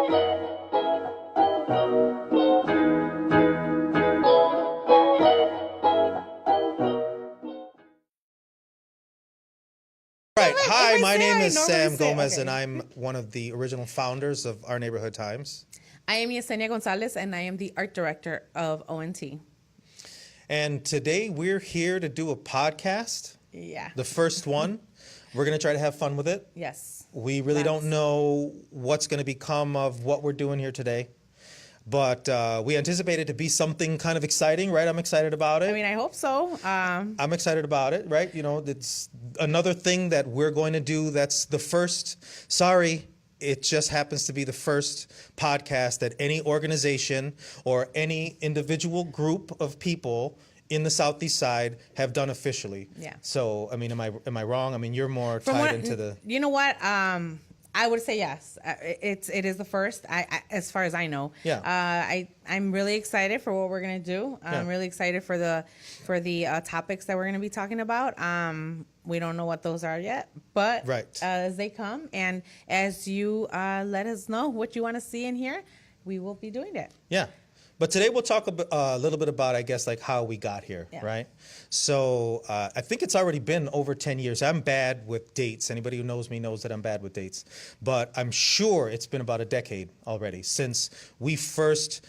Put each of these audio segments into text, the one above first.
Right. Hi, my name is Sam Gomez, and I'm one of the original founders of Our Neighborhood Times. I am Yesenia Gonzalez, and I am the art director of ONT. And today we're here to do a podcast. Yeah. The first one. We're going to try to have fun with it. Yes. We really don't know what's going to become of what we're doing here today. But we anticipate it to be something kind of exciting, right? I'm excited about it. I mean, I hope so. I'm excited about it, right? You know, it's another thing that we're going to do that's the first. Sorry, it just happens to be the first podcast that any organization or any individual group of people in the Southeast Side have done officially. Yeah. So, I mean, am I wrong? I mean, you're more tied into the. You know what? I would say yes. It is the first. As far as I know. Yeah. I'm really excited for what we're gonna do. I'm really excited for the topics that we're gonna be talking about. We don't know what those are yet, but as they come and as you let us know what you want to see in here, we will be doing it. Yeah. But today we'll talk a little bit about, I guess, like how we got here, right? So I think it's already been over 10 years. I'm bad with dates. Anybody who knows me knows that I'm bad with dates. But I'm sure it's been about a decade already since we first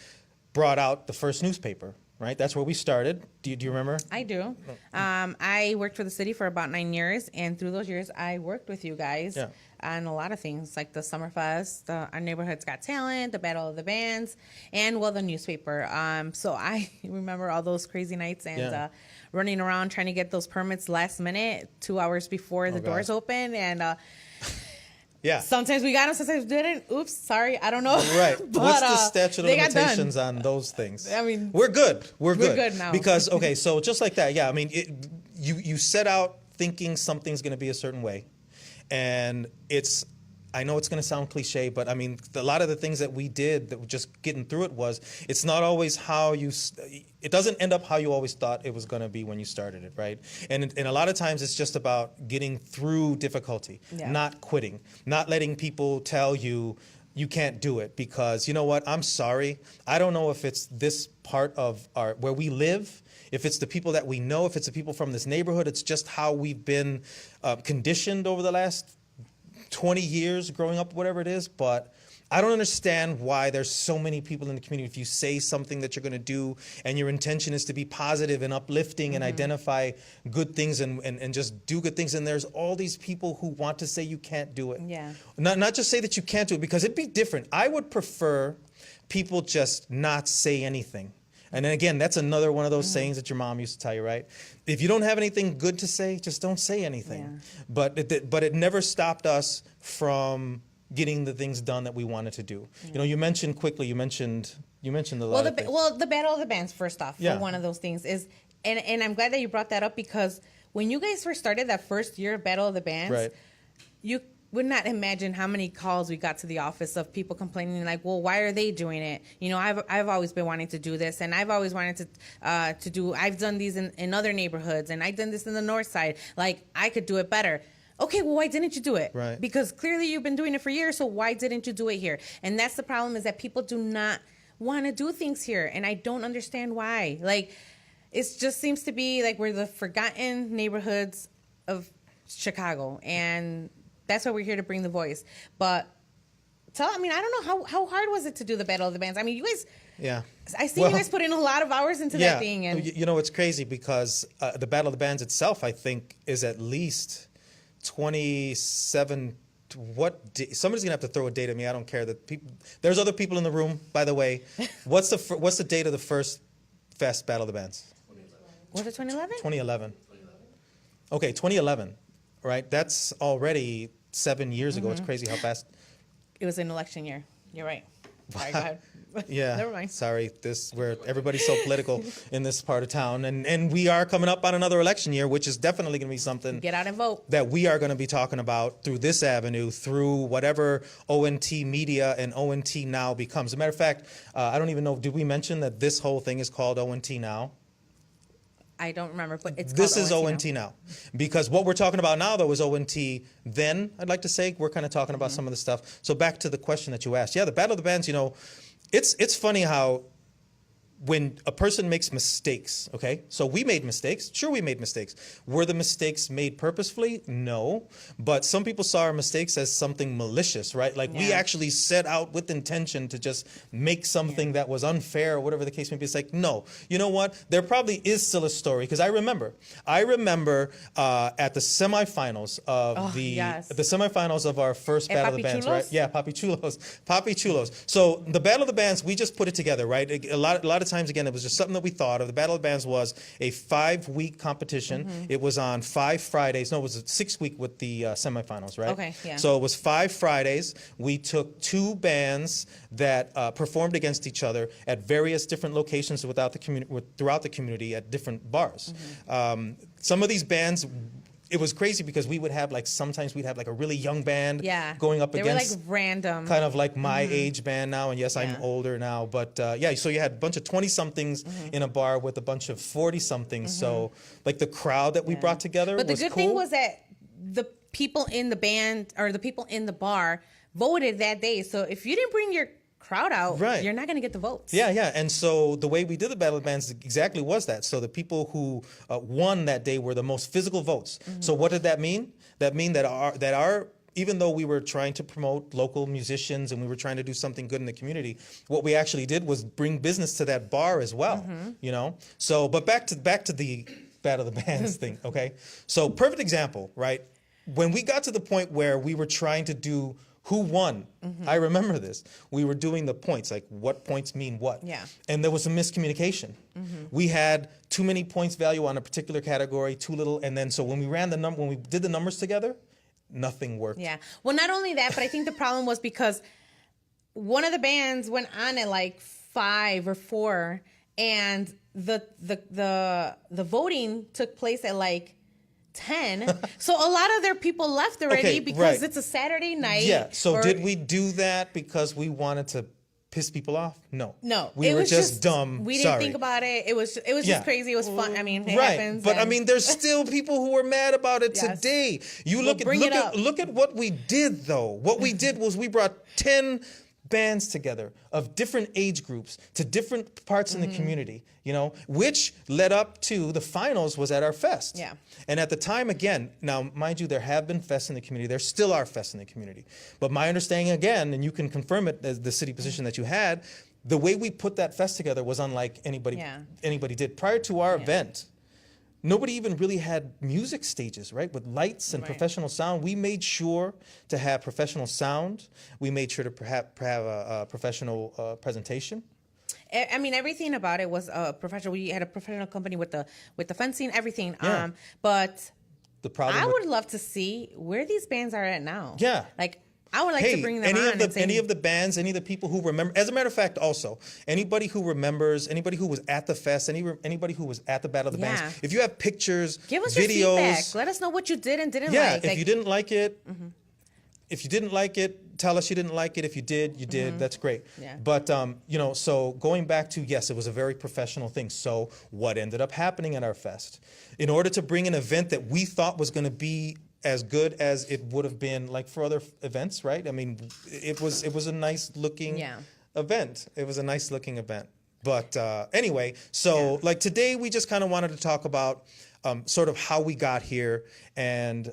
brought out the first newspaper, right? That's where we started. Do you remember? I do. I worked for the city for about 9 years, and through those years, I worked with you guys on a lot of things, like the Summerfest, Our Neighborhood's Got Talent, the Battle of the Bands, and, well, the newspaper. So I remember all those crazy nights and running around trying to get those permits last minute, 2 hours before the doors open, and sometimes we got them, sometimes we didn't. Oops, sorry, I don't know. Right. But, what's the statute of limitations on those things? I mean, we're good. We're good now. Because, okay, so just like that, I mean, you set out thinking something's going to be a certain way. And I know it's going to sound cliche, but I mean, a lot of the things that we did that were just getting through it it's not always it doesn't end up how you always thought it was going to be when you started it, right? And a lot of times it's just about getting through difficulty, not quitting, not letting people tell you can't do it because, you know what, I'm sorry. I don't know if it's this part of where we live, if it's the people that we know, if it's the people from this neighborhood. It's just how we've been conditioned over the last 20 years growing up, whatever it is. But I don't understand why there's so many people in the community. If you say something that you're going to do and your intention is to be positive and uplifting and identify good things and just do good things, and there's all these people who want to say you can't do it. Yeah. Not just say that you can't do it, because it'd be different. I would prefer people just not say anything. And then again, that's another one of those sayings that your mom used to tell you, right? If you don't have anything good to say, just don't say anything. Yeah. But it never stopped us from getting the things done that we wanted to do. Yeah. You know, you mentioned the the Battle of the Bands, first off, for one of those things is, and I'm glad that you brought that up, because when you guys first started that first year of Battle of the Bands, you would not imagine how many calls we got to the office of people complaining, like, well, why are they doing it? You know, I've always been wanting to do this, and I've always wanted I've done these in other neighborhoods, and I've done this in the north side. Like, I could do it better. Okay, well, why didn't you do it? Right. Because clearly you've been doing it for years, so why didn't you do it here? And that's the problem, is that people do not want to do things here, and I don't understand why. Like, it just seems to be like we're the forgotten neighborhoods of Chicago, and that's why we're here to bring the voice. But I don't know, how hard was it to do the Battle of the Bands? I mean, you guys, I see you guys put in a lot of hours into that thing. And you know, it's crazy because the Battle of the Bands itself, I think, is at least 27. Somebody's gonna have to throw a date at me. I don't care. There's other people in the room, by the way. What's the date of the first Fest Battle of the Bands? Was it 2011? 2011. Okay, 2011. Right, that's already 7 years ago. It's crazy how fast. It was an election year. You're right. Sorry, go ahead. Yeah. Never mind. Sorry, where everybody's so political in this part of town, and we are coming up on another election year, which is definitely going to be something. Get out and vote. That we are going to be talking about through this avenue, through whatever ONT Media and ONT Now becomes. As a matter of fact, I don't even know. Did we mention that this whole thing is called ONT Now? I don't remember, but it's This called is ONT now. Because what we're talking about now, though, is ONT then, I'd like to say. We're kind of talking about some of the stuff. So back to the question that you asked. Yeah, the Battle of the Bands, you know, it's funny how when a person makes mistakes, okay? So we made mistakes. Sure, we made mistakes. Were the mistakes made purposefully? No. But some people saw our mistakes as something malicious, right? Like we actually set out with intention to just make something that was unfair or whatever the case may be. It's like, no. You know what? There probably is still a story because I remember at the semifinals of the semifinals of our first Battle of the Bands, right? Yeah, Papi Chulos. So the Battle of the Bands, we just put it together, right? A lot of times, again, it was just something that we thought of. The Battle of the Bands was a 5-week competition. It was on 5 Fridays. No, it was a 6-week with the semifinals, right? Okay, yeah. So it was 5 Fridays. We took 2 bands that performed against each other at various different locations throughout the community at different bars. Some of these bands, it was crazy because we would have sometimes we'd have a really young band going up against. They were random. Kind of like my age band now. And yes, I'm older now. But so you had a bunch of 20-somethings in a bar with a bunch of 40-somethings. So the crowd that we brought together was cool. But the good thing was that the people in the band or the people in the bar voted that day. So if you didn't bring your crowd out, you're not going to get the votes. Yeah. And so the way we did the Battle of the Bands exactly was that. So the people who won that day were the most physical votes. So what did that mean? That mean that our even though we were trying to promote local musicians and we were trying to do something good in the community, what we actually did was bring business to that bar as well. You know. So, but back to the Battle of the Bands thing. Okay. So perfect example, right? When we got to the point where we were trying to do who won? I remember this. We were doing the points, like what points mean what. Yeah. And there was some miscommunication. We had too many points value on a particular category, too little, and then so when we did the numbers together, nothing worked. Yeah. Well, not only that, but I think the problem was because one of the bands went on at 5 or 4, and the voting took place at 10. So a lot of their people left already because it's a Saturday night. Yeah. So did we do that because we wanted to piss people off? No. We were just dumb. We didn't think about it. It was just crazy. It was fun. I mean, it happens. But I mean, there's still people who are mad about it today. You look at what we did though. What we did was we brought 10 bands together of different age groups to different parts in the community, which led up to the finals was at our fest. Yeah. And at the time, again, now, mind you, there have been fests in the community. There still are fests in the community. But my understanding, again, and you can confirm it as the city position that you had, the way we put that fest together was unlike anybody did. Prior to our event, nobody even really had music stages, right? With lights and professional sound. We made sure to have professional sound. We made sure to have a professional presentation. I mean, everything about it was professional. We had a professional company with the fencing, everything. Yeah. But the problem I would love to see where these bands are at now. Yeah. I would like to bring them on. Any of the bands, any of the people who remember. As a matter of fact, also anybody who remembers, anybody who was at the fest, anybody who was at the Battle of the Bands. If you have pictures, give us videos, your feedback. Let us know what you did and didn't like. If you didn't like it, if you didn't like it, tell us you didn't like it. If you did, you did. That's great. Yeah. But so going back to yes, it was a very professional thing. So what ended up happening at our fest? In order to bring an event that we thought was going to be as good as it would have been for other events, right? I mean, it was a nice looking event. It was a nice looking event. But anyway, so today we just kind of wanted to talk about sort of how we got here, and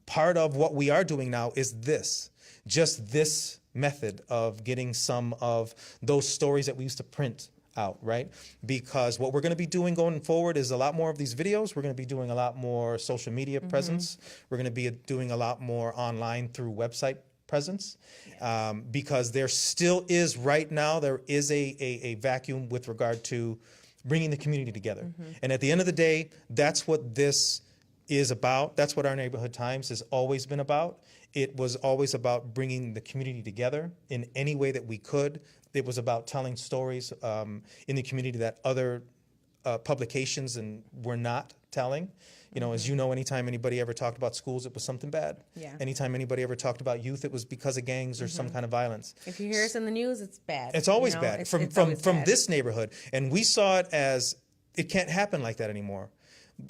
part of what we are doing now is this method of getting some of those stories that we used to print out, right? Because what we're going to be doing going forward is a lot more of these videos. We're going to be doing a lot more social media presence. We're going to be doing a lot more online through website presence, because there still is right now, there is a vacuum with regard to bringing the community together. And at the end of the day, that's what this is about. That's what our Neighborhood Times has always been about. It was always about bringing the community together in any way that we could. It was about telling stories in the community that other publications were not telling. As you know, anytime anybody ever talked about schools, it was something bad. Yeah. Anytime anybody ever talked about youth, it was because of gangs or some kind of violence. If you hear us in the news, it's bad. It's always bad. From this neighborhood. And we saw it as it can't happen like that anymore.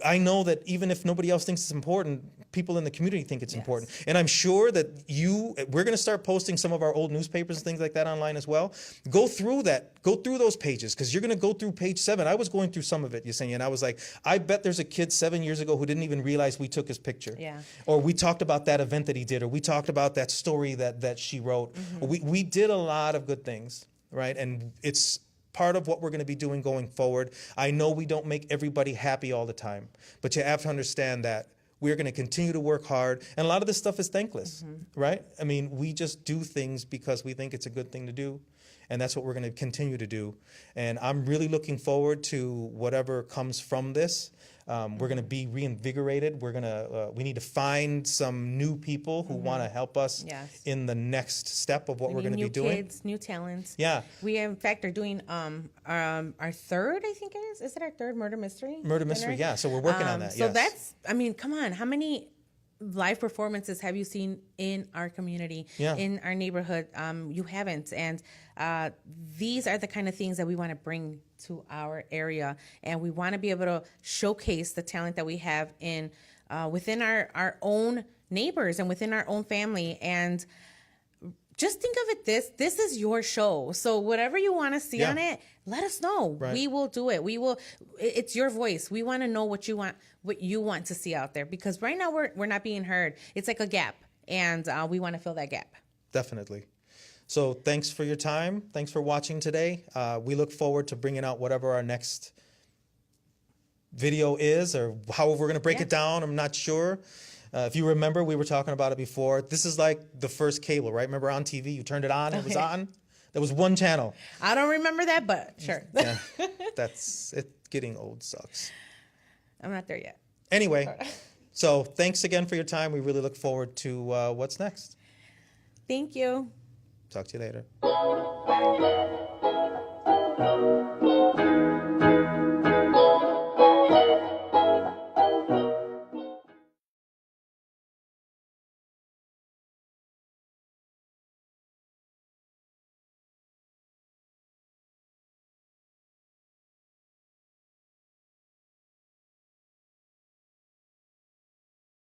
I know that even if nobody else thinks it's important, people in the community think it's important. And I'm sure that we're going to start posting some of our old newspapers and things like that online as well. Go through those pages, because you're going to go through page 7. I was going through some of it, Yesenia, and I was like, I bet there's a kid 7 years ago who didn't even realize we took his picture. Yeah. Or we talked about that event that he did, or we talked about that story that she wrote. We did a lot of good things, right? And it's part of what we're going to be doing going forward. I know we don't make everybody happy all the time, but you have to understand that we're going to continue to work hard. And a lot of this stuff is thankless, right? I mean, we just do things because we think it's a good thing to do. And that's what we're going to continue to do. And I'm really looking forward to whatever comes from this. We're going to be reinvigorated. We need to find some new people who want to help us in the next step of what we're going to be doing. New kids, new talents. Yeah. We, in fact, are doing our third, I think it is. Is it our third murder mystery? Murder mystery, yeah. So we're working on that, So that's, I mean, come on. How many live performances have you seen in our community, in our neighborhood? You haven't. And these are the kind of things that we want to bring to our area, and we want to be able to showcase the talent that we have in within our own neighbors and within our own family. And just think of it, this is your show, so whatever you want to see on it, let us know. We will do it. It's your voice. We want to know what you want to see out there, because right now we're not being heard. It's like a gap, and we want to fill that gap. Definitely. So thanks for your time. Thanks for watching today. We look forward to bringing out whatever our next video is, or how we're going to break it down. I'm not sure. If you remember, we were talking about it before. This is like the first cable, right? Remember on TV, you turned it on, it was on. There was one channel. I don't remember that, but sure. Yeah, getting old sucks. I'm not there yet. Anyway, so thanks again for your time. We really look forward to what's next. Thank you. Talk to you later.